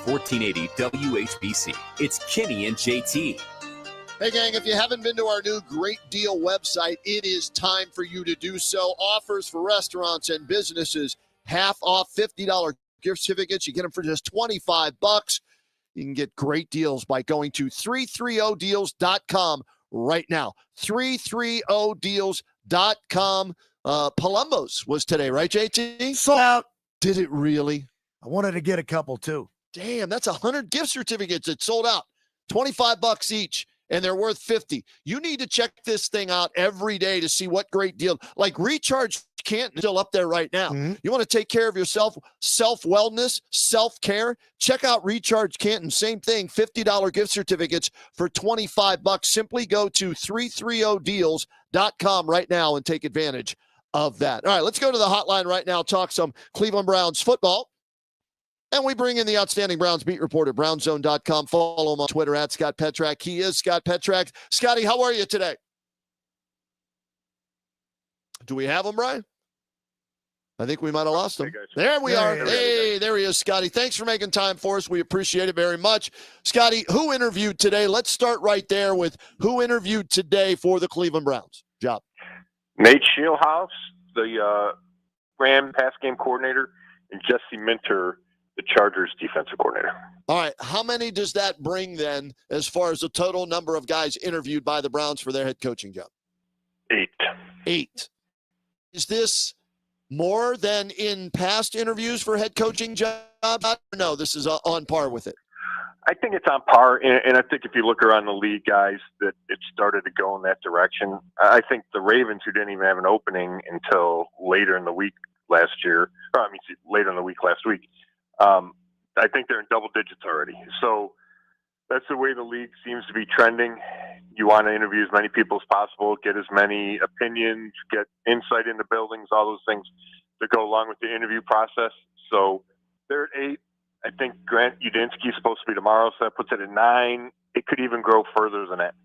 1480 WHBC. It's Kenny and JT. Hey, gang, if you haven't been to our new Great Deal website, it is time for you to do so. Offers for restaurants and businesses, half off $50 gift certificates. You get them for just $25. You can get great deals by going to 330deals.com right now. 330deals.com. Palumbo's was today, right, JT? Sold out. Did it really? I wanted to get a couple, too. Damn, that's 100 gift certificates that sold out. $25 each. And they're worth $50. You need to check this thing out every day to see what great deal. Like Recharge Canton still up there right now. Mm-hmm. You want to take care of yourself, self-wellness, self-care? Check out Recharge Canton. Same thing, $50 gift certificates for $25. Simply go to 330deals.com right now and take advantage of that. All right, let's go to the hotline right now, talk some Cleveland Browns football. And we bring in the outstanding Browns beat reporter, brownzone.com. Follow him on Twitter at Scott Petrak. He is Scott Petrak. Scotty, how are you today? Do we have him, Brian? I think we might have lost him. There we are. Hey, there he is, Scotty. Thanks for making time for us. We appreciate it very much. Scotty, who interviewed today? Let's start right there with who interviewed today for the Cleveland Browns job. Nate Shieldhouse, the Ram pass game coordinator, and Jesse Minter, the Chargers defensive coordinator. All right. How many does that bring then as far as the total number of guys interviewed by the Browns for their head coaching job? 8. Is this more than in past interviews for head coaching jobs? No, this is on par with it. I think it's on par, and I think if you look around the league, guys, that it started to go in that direction. I think the Ravens, who didn't even have an opening until later in the week last week, I think they're in double digits already. So that's the way the league seems to be trending. You want to interview as many people as possible, get as many opinions, get insight into buildings, all those things that go along with the interview process. So they're at 8. I think Grant Udinski is supposed to be tomorrow, so that puts it at 9. It could even grow further than that.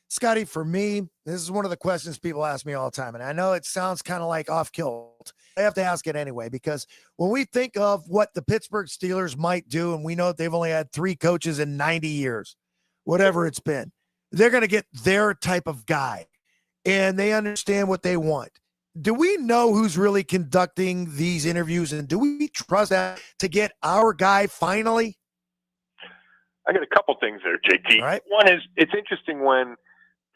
Scotty, for me, this is one of the questions people ask me all the time, and I know it sounds kind of like off-kilt. I have to ask it anyway, because when we think of what the Pittsburgh Steelers might do, and we know that they've only had 3 coaches in 90 years, whatever it's been, they're going to get their type of guy, and they understand what they want. Do we know who's really conducting these interviews, and do we trust that to get our guy finally? I got a couple things there, JT. All right. One is, it's interesting when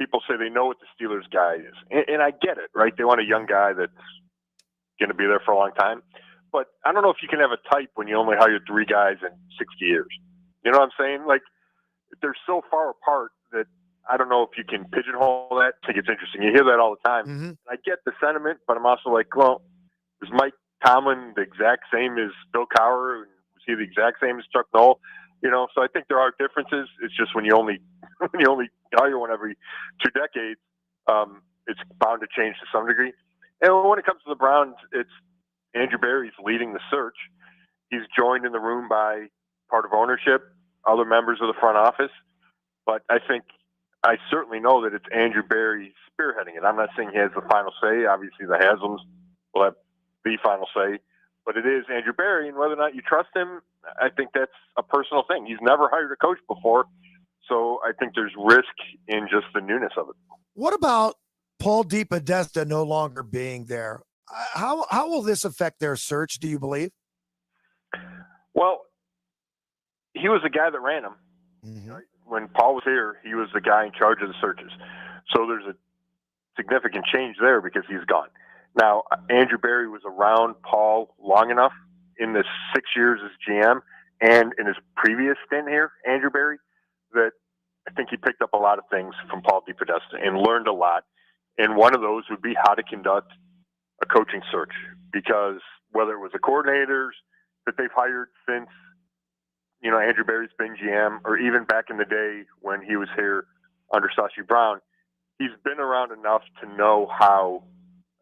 people say they know what the Steelers guy is. And I get it, right? They want a young guy that's going to be there for a long time. But I don't know if you can have a type when you only hired 3 guys in 60 years. You know what I'm saying? Like, they're so far apart that I don't know if you can pigeonhole that. I think it's interesting. You hear that all the time. Mm-hmm. I get the sentiment, but I'm also like, well, is Mike Tomlin the exact same as Bill Cowher? Was he the exact same as Chuck Noll? You know, so I think there are differences. It's just when you only hire one every 2 decades, it's bound to change to some degree. And when it comes to the Browns, it's Andrew Berry's leading the search. He's joined in the room by part of ownership, other members of the front office. But I certainly know that it's Andrew Berry spearheading it. I'm not saying he has the final say. Obviously, the Haslam's will have the final say. But it is Andrew Berry, and whether or not you trust him, I think that's a personal thing. He's never hired a coach before, so I think there's risk in just the newness of it. What about Paul DePodesta no longer being there? How will this affect their search, do you believe? Well, he was the guy that ran them. Mm-hmm. When Paul was here, he was the guy in charge of the searches. So there's a significant change there because he's gone. Now, Andrew Berry was around Paul long enough in the 6 years as GM and in his previous stint here, Andrew Berry, that I think he picked up a lot of things from Paul DePodesta and learned a lot. And one of those would be how to conduct a coaching search, because whether it was the coordinators that they've hired since, you know, Andrew Berry's been GM, or even back in the day when he was here under Sashi Brown, he's been around enough to know how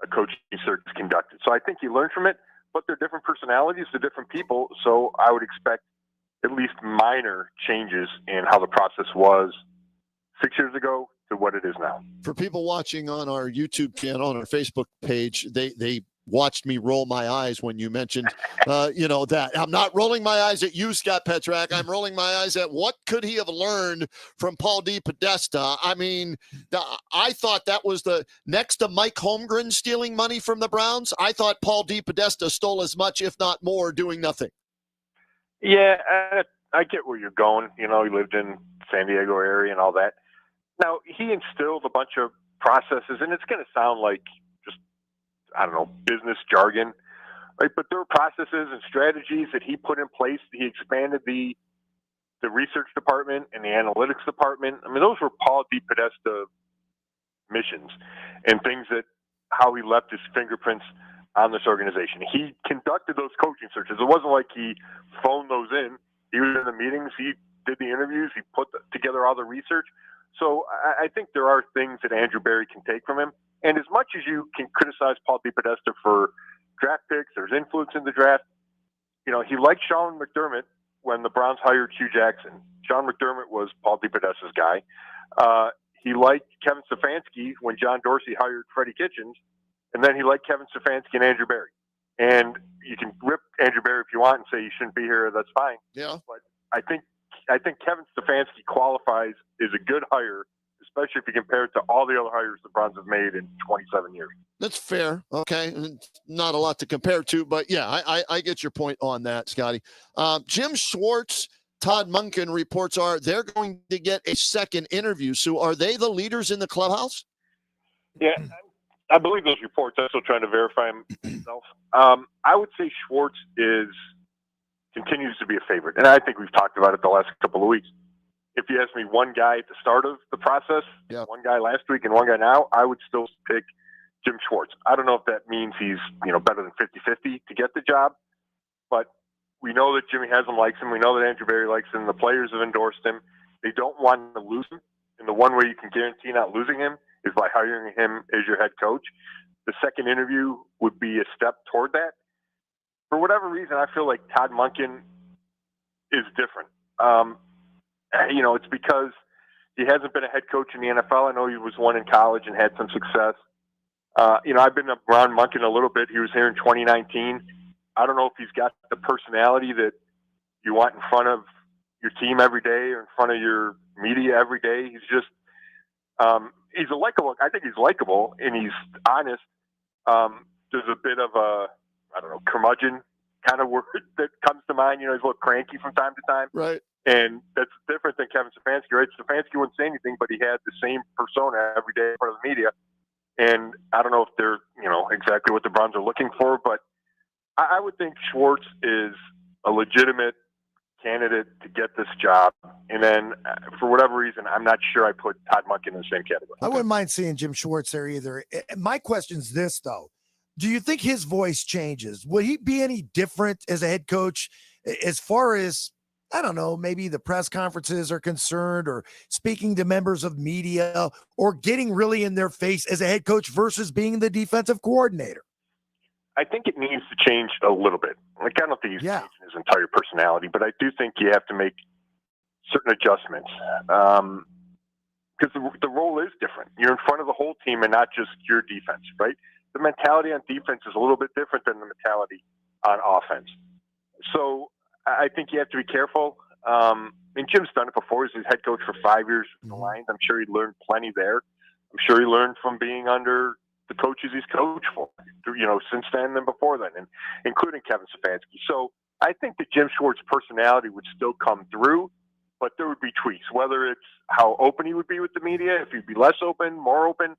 a coaching search is conducted. So I think he learned from it, but they're different personalities, they're different people. So I would expect at least minor changes in how the process was 6 years ago to what it is now. For people watching on our YouTube channel, on our Facebook page, they watched me roll my eyes when you mentioned, that. I'm not rolling my eyes at you, Scott Petrak. I'm rolling my eyes at what could he have learned from Paul DePodesta. I mean, I thought that was the next to Mike Holmgren stealing money from the Browns. I thought Paul DePodesta stole as much, if not more, doing nothing. Yeah, I get where you're going. He lived in San Diego area and all that. Now, he instilled a bunch of processes, and it's going to sound like just, I don't know, business jargon, right? But there were processes and strategies that he put in place. He expanded the research department and the analytics department. I mean, those were Paul DePodesta missions and things that how he left his fingerprints on this organization. He conducted those coaching searches. It wasn't like he phoned those in. He was in the meetings. He did the interviews. He put together all the research. So I think there are things that Andrew Berry can take from him. And as much as you can criticize Paul DePodesta for draft picks, there's influence in the draft. He liked Sean McDermott when the Browns hired Hugh Jackson. Sean McDermott was Paul DePodesta's guy. He liked Kevin Stefanski when John Dorsey hired Freddie Kitchens. And then he liked Kevin Stefanski and Andrew Berry. And you can rip Andrew Berry if you want and say he shouldn't be here. That's fine. Yeah. But I think Kevin Stefanski qualifies as a good hire, especially if you compare it to all the other hires the Browns have made in 27 years. That's fair. Okay. Not a lot to compare to, but yeah, I get your point on that, Scotty. Jim Schwartz, Todd Monken reports are they're going to get a second interview. So are they the leaders in the clubhouse? Yeah, I believe those reports. I'm still trying to verify them myself. I would say Schwartz continues to be a favorite. And I think we've talked about it the last couple of weeks. If you ask me one guy at the start of the process, one guy last week and one guy now, I would still pick Jim Schwartz. I don't know if that means he's, better than 50-50 to get the job, but we know that Jimmy Haslam likes him. We know that Andrew Berry likes him. The players have endorsed him. They don't want to lose him. And the one way you can guarantee not losing him is by hiring him as your head coach. The second interview would be a step toward that. For whatever reason, I feel like Todd Monken is different. It's because he hasn't been a head coach in the NFL. I know he was one in college and had some success. I've been around Monken a little bit. He was here in 2019. I don't know if he's got the personality that you want in front of your team every day or in front of your media every day. He's just he's I think he's likable and he's honest. There's a bit of a, curmudgeon kind of word that comes to mind. He's a little cranky from time to time. Right. And that's different than Kevin Stefanski, right? Stefanski wouldn't say anything, but he had the same persona every day in front of the media. And I don't know if they're, exactly what the Browns are looking for, but I would think Schwartz is a legitimate candidate to get this job. And then for whatever reason, I'm not sure I put Todd Monken in the same category. I wouldn't mind seeing Jim Schwartz there either. My question's this, though. Do you think his voice changes? Would he be any different as a head coach as far as, I don't know, maybe the press conferences are concerned or speaking to members of media or getting really in their face as a head coach versus being the defensive coordinator? I think it needs to change a little bit. I don't think he's changing his entire personality, but I do think you have to make certain adjustments because the role is different. You're in front of the whole team and not just your defense, right? The mentality on defense is a little bit different than the mentality on offense. So I think you have to be careful. Jim's done it before. He's head coach for 5 years with the Lions. I'm sure he learned plenty there. I'm sure he learned from being under the coaches he's coached for, since then and before then, and including Kevin Stefanski. So I think that Jim Schwartz's personality would still come through, but there would be tweaks, whether it's how open he would be with the media, if he'd be less open, more open.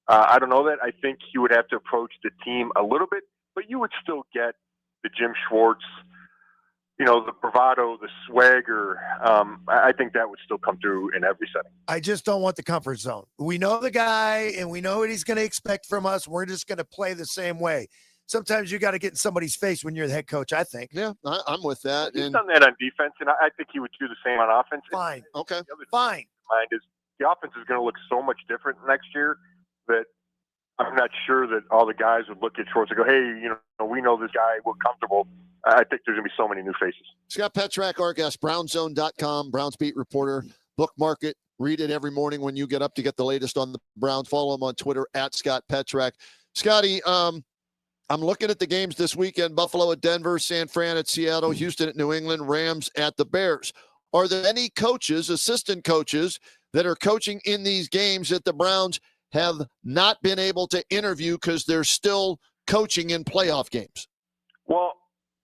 I don't know that. I think he would have to approach the team a little bit, but you would still get the Jim Schwartz, the bravado, the swagger. I think that would still come through in every setting. I just don't want the comfort zone. We know the guy and we know what he's going to expect from us. We're just going to play the same way. Sometimes you got to get in somebody's face when you're the head coach, I think. Yeah, I'm with that. He's done that on defense, and I think he would do the same on offense. Fine. Okay. Fine. Mind is the offense is going to look so much different next year that I'm not sure that all the guys would look at Schwartz and go, hey, we know this guy, we're comfortable. I think there's going to be so many new faces. Scott Petrak, our guest, brownzone.com, Browns beat reporter. Bookmark it. Read it every morning when you get up to get the latest on the Browns. Follow him on Twitter at Scott Petrak. Scotty, I'm looking at the games this weekend: Buffalo at Denver, San Fran at Seattle, Houston at New England, Rams at the Bears. Are there any coaches, assistant coaches, that are coaching in these games that the Browns have not been able to interview because they're still coaching in playoff games? Well,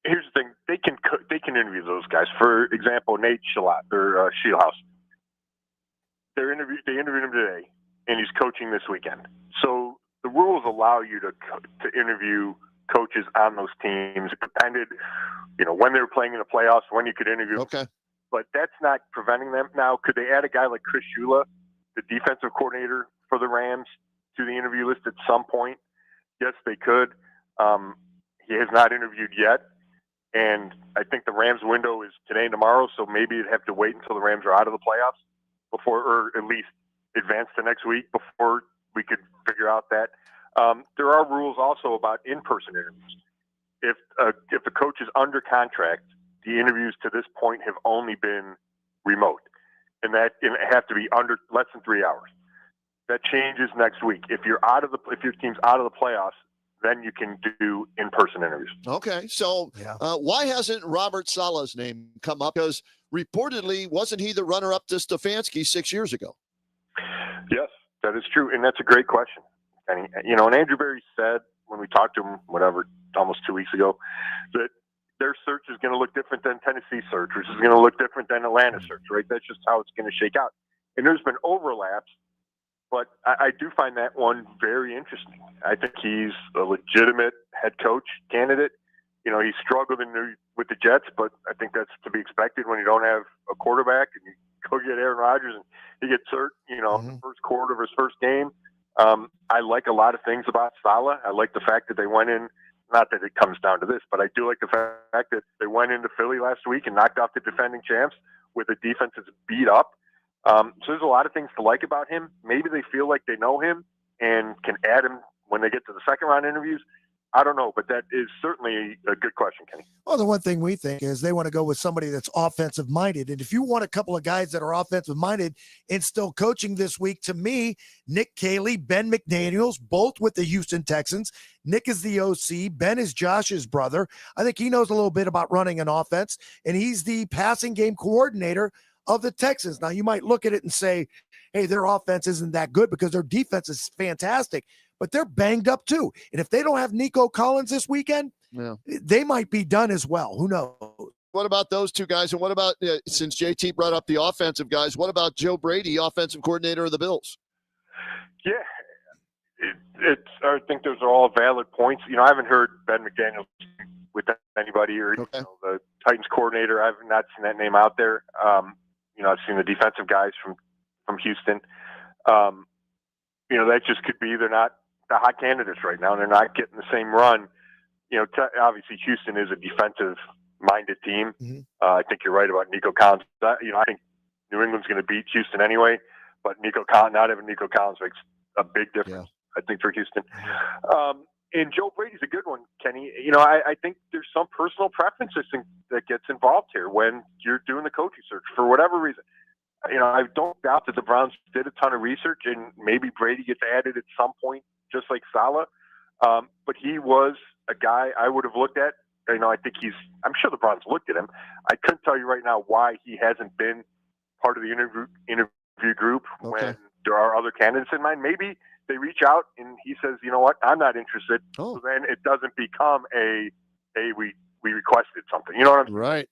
here's the thing: they can interview those guys. For example, Nate Shieldhouse. They interviewed him today, and he's coaching this weekend. So the rules allow you to interview coaches on those teams. It depended, when they were playing in the playoffs, when you could interview. Okay. But that's not preventing them. Now, could they add a guy like Chris Shula, the defensive coordinator for the Rams, to the interview list at some point? Yes, they could. He has not interviewed yet. And I think the Rams window is today and tomorrow, so maybe you'd have to wait until the Rams are out of the playoffs or at least advance to next week before we could figure out that. There are rules also about in-person interviews. If a coach is under contract, the interviews to this point have only been remote, and it have to be under less than 3 hours. That changes next week. If your team's out of the playoffs, then you can do in-person interviews. Okay, so why hasn't Robert Saleh's name come up? Because reportedly, wasn't he the runner-up to Stefanski 6 years ago? Yes, that is true, and that's a great question. And and Andrew Berry said when we talked to him, almost 2 weeks ago, that their search is going to look different than Tennessee's search, which is going to look different than Atlanta's search, right? That's just how it's going to shake out. And there's been overlaps, but I do find that one very interesting. I think he's a legitimate head coach candidate. He struggled with the Jets, but I think that's to be expected when you don't have a quarterback and you go get Aaron Rodgers and he gets hurt, in the first quarter of his first game. I like a lot of things about Saleh. I like the fact that they went in, not that it comes down to this, but I do like the fact that they went into Philly last week and knocked off the defending champs with a defense that's beat up. So there's a lot of things to like about him. Maybe they feel like they know him and can add him when they get to the second round interviews. I don't know, but that is certainly a good question, Kenny. Well, the one thing we think is they want to go with somebody that's offensive minded. And if you want a couple of guys that are offensive minded and still coaching this week, to me, Nick Caley, Ben McDaniels, both with the Houston Texans. Nick is the OC. Ben is Josh's brother. I think he knows a little bit about running an offense, and he's the passing game coordinator of the Texans. Now, you might look at it and say, hey, their offense isn't that good because their defense is fantastic, but they're banged up too. And if they don't have Nico Collins this weekend, they might be done as well. Who knows? What about those two guys? And what about, since JT brought up the offensive guys, what about Joe Brady, offensive coordinator of the Bills? Yeah, I think those are all valid points. I haven't heard Ben McDaniels with anybody or the Titans coordinator. I've not seen that name out there. I've seen the defensive guys from Houston. That just could be they're not the hot candidates right now, and they're not getting the same run. Obviously Houston is a defensive-minded team. Mm-hmm. I think you're right about Nico Collins. I think New England's going to beat Houston anyway, but not having Nico Collins makes a big difference, I think, for Houston. And Joe Brady's a good one, Kenny. I think there's some personal preferences that gets involved here when you're doing the coaching search for whatever reason. I don't doubt that the Browns did a ton of research, and maybe Brady gets added at some point, just like Saleh. But he was a guy I would have looked at. I'm sure the Browns looked at him. I couldn't tell you right now why he hasn't been part of the interview group when there are other candidates in mind. Maybe they reach out and he says, you know what, I'm not interested. So then it doesn't become we requested something. You know what I'm saying? Right.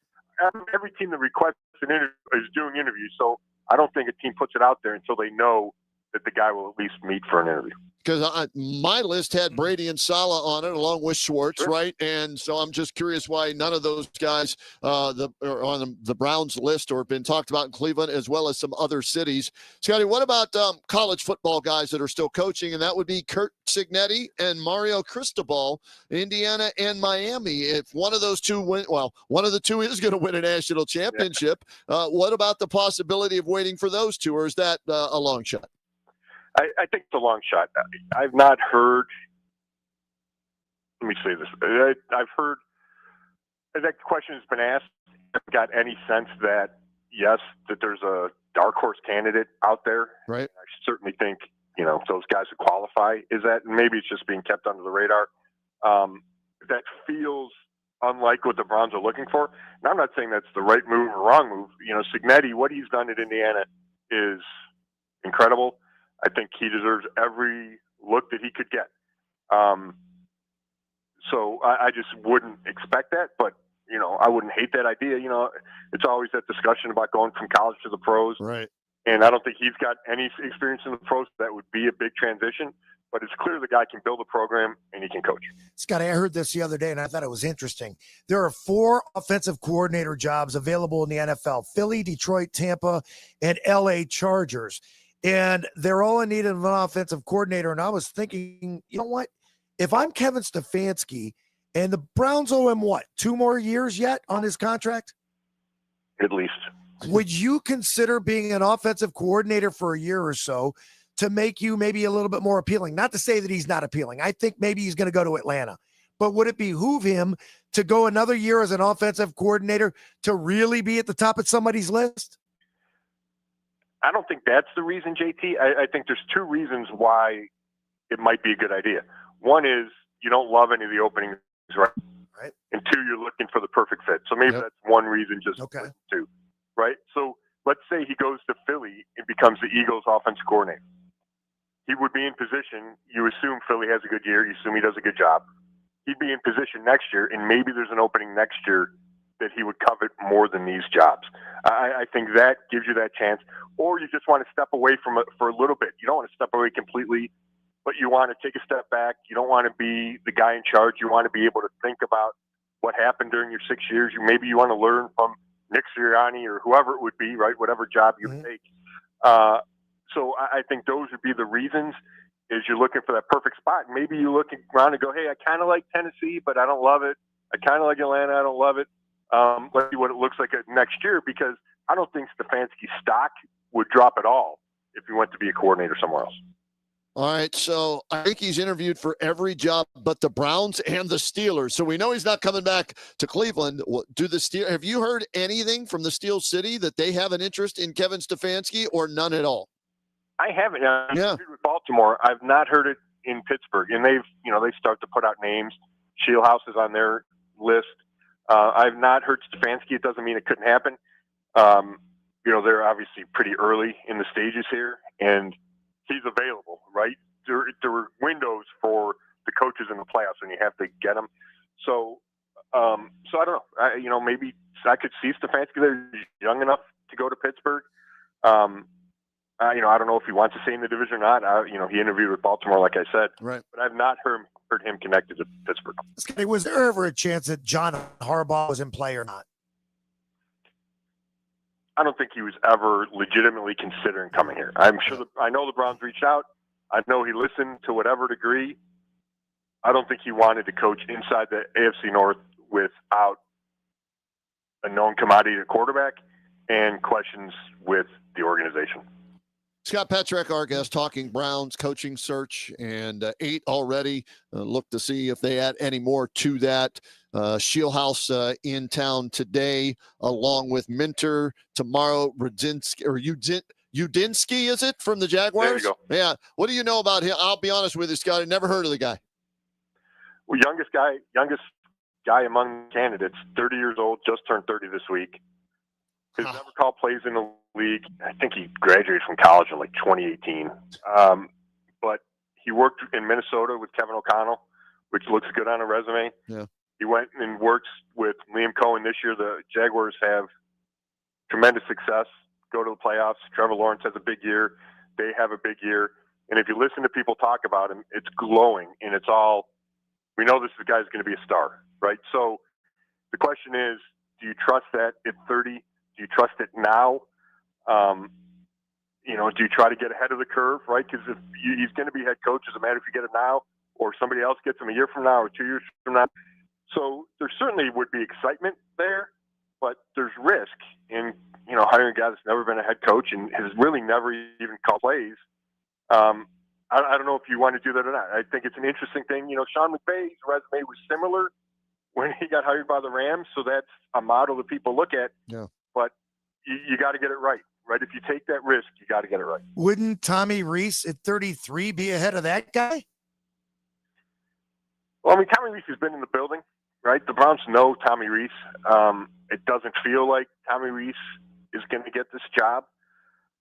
Every team that requests an interview is doing interviews, so I don't think a team puts it out there until they know that the guy will at least meet for an interview. Because my list had Brady and Saleh on it, along with Schwartz, right? And so I'm just curious why none of those guys are on the Browns list or have been talked about in Cleveland, as well as some other cities. Scotty, what about college football guys that are still coaching? And that would be Kurt Cignetti and Mario Cristobal, Indiana and Miami. If one of those two one of the two is going to win a national championship. What about the possibility of waiting for those two, or is that a long shot? I think it's a long shot. I've not heard. Let me say this. I've heard that question has been asked. I haven't got any sense that that there's a dark horse candidate out there. Right. I certainly think those guys who qualify is that, and maybe it's just being kept under the radar. that feels unlike what the Browns are looking for. And I'm not saying that's the right move or wrong move. Cignetti, what he's done at Indiana is incredible. I think he deserves every look that he could get. So I just wouldn't expect that, but I wouldn't hate that idea. It's always that discussion about going from college to the pros. Right. And I don't think he's got any experience in the pros. That would be a big transition, but it's clear the guy can build a program and he can coach. Scott, I heard this the other day and I thought it was interesting. There are 4 offensive coordinator jobs available in the NFL: Philly, Detroit, Tampa, and LA Chargers. And they're all in need of an offensive coordinator. And I was thinking, you know what? If I'm Kevin Stefanski and the Browns owe him 2 more years yet on his contract? At least. Would you consider being an offensive coordinator for a year or so to make you maybe a little bit more appealing? Not to say that he's not appealing. I think maybe he's going to go to Atlanta. But would it behoove him to go another year as an offensive coordinator to really be at the top of somebody's list? I don't think that's the reason, JT. I think there's 2 reasons why it might be a good idea. One is you don't love any of the openings, right? And 2, you're looking for the perfect fit. So maybe that's one reason, just 2, right? So let's say he goes to Philly and becomes the Eagles' offensive coordinator. He would be in position. You assume Philly has a good year. You assume he does a good job. He'd be in position next year, and maybe there's an opening next year that he would covet more than these jobs. I think that gives you that chance. Or you just want to step away from it for a little bit. You don't want to step away completely, but you want to take a step back. You don't want to be the guy in charge. You want to be able to think about what happened during your 6 years. Maybe you want to learn from Nick Sirianni or whoever it would be, right? Whatever job you take. So I think those would be the reasons, is you're looking for that perfect spot. Maybe you look around and go, hey, I kind of like Tennessee, but I don't love it. I kind of like Atlanta. I don't love it. Let's see what it looks like next year, because I don't think Stefanski's stock would drop at all if he went to be a coordinator somewhere else. All right, so I think he's interviewed for every job but the Browns and the Steelers. So we know he's not coming back to Cleveland. Have you heard anything from the Steel City that they have an interest in Kevin Stefanski, or none at all? I haven't. With Baltimore, I've not heard it in Pittsburgh, and they start to put out names. Shieldhouse is on their list. I've not heard Stefanski. It doesn't mean it couldn't happen. They're obviously pretty early in the stages here, and he's available, right? There were windows for the coaches in the playoffs, and you have to get them. So I don't know. Maybe I could see Stefanski there. He's young enough to go to Pittsburgh. I don't know if he wants to stay in the division or not. He interviewed with Baltimore, like I said, right? But I've not heard him connected to Pittsburgh. Was there ever a chance that John Harbaugh was in play or not? I don't think he was ever legitimately considering coming here. I'm sure. I know the Browns reached out. I know he listened to whatever degree. I don't think he wanted to coach inside the AFC North without a known commodity at quarterback and questions with the organization. Scott Petrak, our guest, talking Browns coaching search, and 8 already. Look to see if they add any more to that. Shieldhouse in town today, along with Minter tomorrow. Udinsky, is it, from the Jaguars? There you go. Yeah. What do you know about him? I'll be honest with you, Scott. I never heard of the guy. Well, youngest guy among candidates, 30 years old, just turned 30 this week. He's never called plays in the league. I think he graduated from college in 2018. But he worked in Minnesota with Kevin O'Connell, which looks good on a resume. Yeah. He went and works with Liam Cohen this year. The Jaguars have tremendous success, go to the playoffs. Trevor Lawrence has a big year. They have a big year. And if you listen to people talk about him, it's glowing, and it's all, we know this guy's going to be a star, right? So the question is, do you trust that at 30? Do you trust it now? Do you try to get ahead of the curve, right? Because if he's going to be head coach, doesn't matter if you get it now or somebody else gets him a year from now or 2 years from now. So there certainly would be excitement there, but there's risk in, hiring a guy that's never been a head coach and has really never even called plays. I don't know if you want to do that or not. I think it's an interesting thing. Sean McVay's resume was similar when he got hired by the Rams, so that's a model that people look at. Yeah. But you got to get it right? If you take that risk, you got to get it right. Wouldn't Tommy Rees at 33 be ahead of that guy? Well, I mean, Tommy Reese has been in the building, right? The Browns know Tommy Reese. It doesn't feel like Tommy Reese is going to get this job.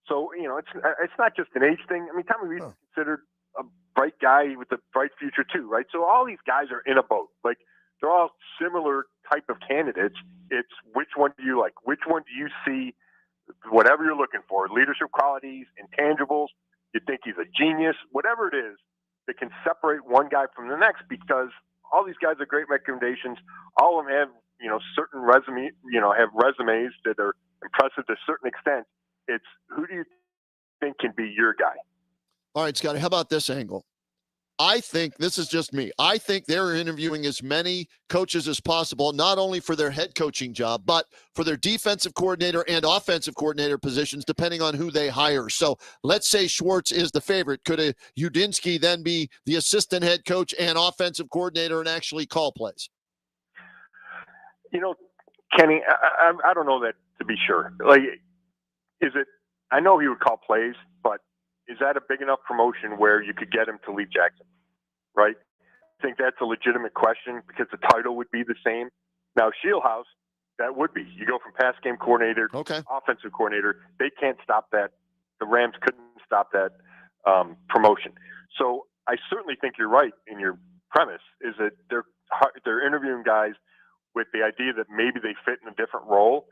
So, it's not just an age thing. I mean, Tommy Reese is considered a bright guy with a bright future too, right? So all these guys are in a boat. Like, they're all similar type of candidates. It's which one do you like? Which one do you see, whatever you're looking for, leadership qualities, intangibles, you think he's a genius, whatever it is that can separate one guy from the next, because all these guys are great recommendations. All of them have, certain have resumes that are impressive to a certain extent. It's who do you think can be your guy? All right, Scotty, how about this angle? I think, this is just me, I think they're interviewing as many coaches as possible, not only for their head coaching job, but for their defensive coordinator and offensive coordinator positions, depending on who they hire. So let's say Schwartz is the favorite. Could a Udinski then be the assistant head coach and offensive coordinator and actually call plays? Kenny, I don't know that to be sure. Like, I know he would call plays, but is that a big enough promotion where you could get him to leave Jackson, right? I think that's a legitimate question because the title would be the same. Now, Shieldhouse, that would be. You go from pass game coordinator to offensive coordinator. They can't stop that. The Rams couldn't stop that promotion. So I certainly think you're right in your premise, is that they're interviewing guys with the idea that maybe they fit in a different role.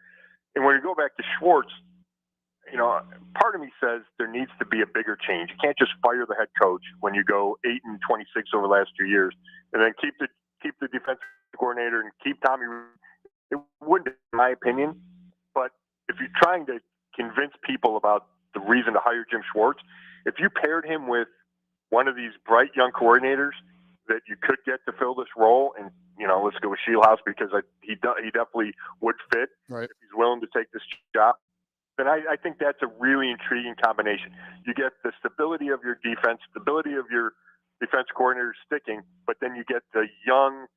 And when you go back to Schwartz, part of me says there needs to be a bigger change. You can't just fire the head coach when you go 8-26 over the last 2 years, and then keep the defensive coordinator and keep Tommy. It wouldn't, in my opinion. But if you're trying to convince people about the reason to hire Jim Schwartz, if you paired him with one of these bright young coordinators that you could get to fill this role, and let's go with Shieldhouse because he definitely would fit if he's willing to take this job. Then I think that's a really intriguing combination. You get the stability of your defense, stability of your defense coordinator sticking, but then you get the young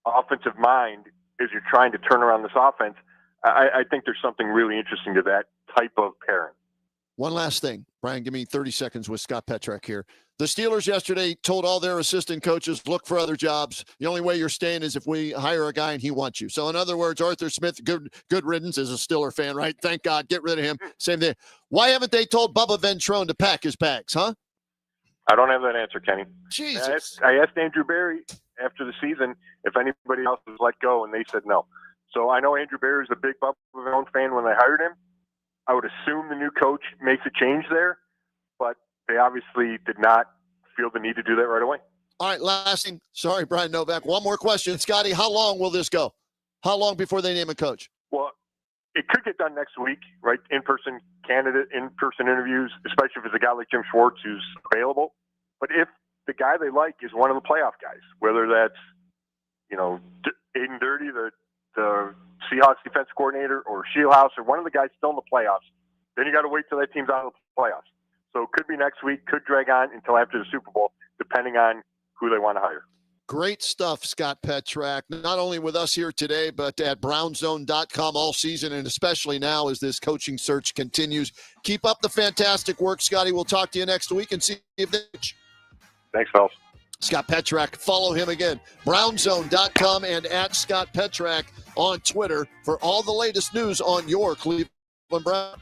offensive mind as you're trying to turn around this offense. I think there's something really interesting to that type of pairing. One last thing, Brian, give me 30 seconds with Scott Petrak here. The Steelers yesterday told all their assistant coaches, look for other jobs. The only way you're staying is if we hire a guy and he wants you. So in other words, Arthur Smith, good riddance as a Steeler fan, right? Thank God. Get rid of him. Same thing. Why haven't they told Bubba Ventrone to pack his bags, huh? I don't have that answer, Kenny. Jesus. I asked Andrew Berry after the season if anybody else was let go, and they said no. So I know Andrew Berry is a big Bubba Ventrone fan when they hired him. I would assume the new coach makes a change there, but they obviously did not feel the need to do that right away. All right, last thing. Sorry, Brian Novak. One more question. Scotty, how long will this go? How long before they name a coach? Well, it could get done next week, right? In-person interviews, especially if it's a guy like Jim Schwartz who's available. But if the guy they like is one of the playoff guys, whether that's, Aiden Dirty, the Seahawks defense coordinator, or Shieldhouse, or one of the guys still in the playoffs, then you got to wait till that team's out of the playoffs. So it could be next week, could drag on until after the Super Bowl, depending on who they want to hire. Great stuff, Scott Petrak, not only with us here today, but at brownzone.com all season, and especially now as this coaching search continues. Keep up the fantastic work, Scotty. We'll talk to you next week and see if they... Thanks, fellas. Scott Petrak, follow him again, brownzone.com and at Scott Petrak on Twitter for all the latest news on your Cleveland Browns.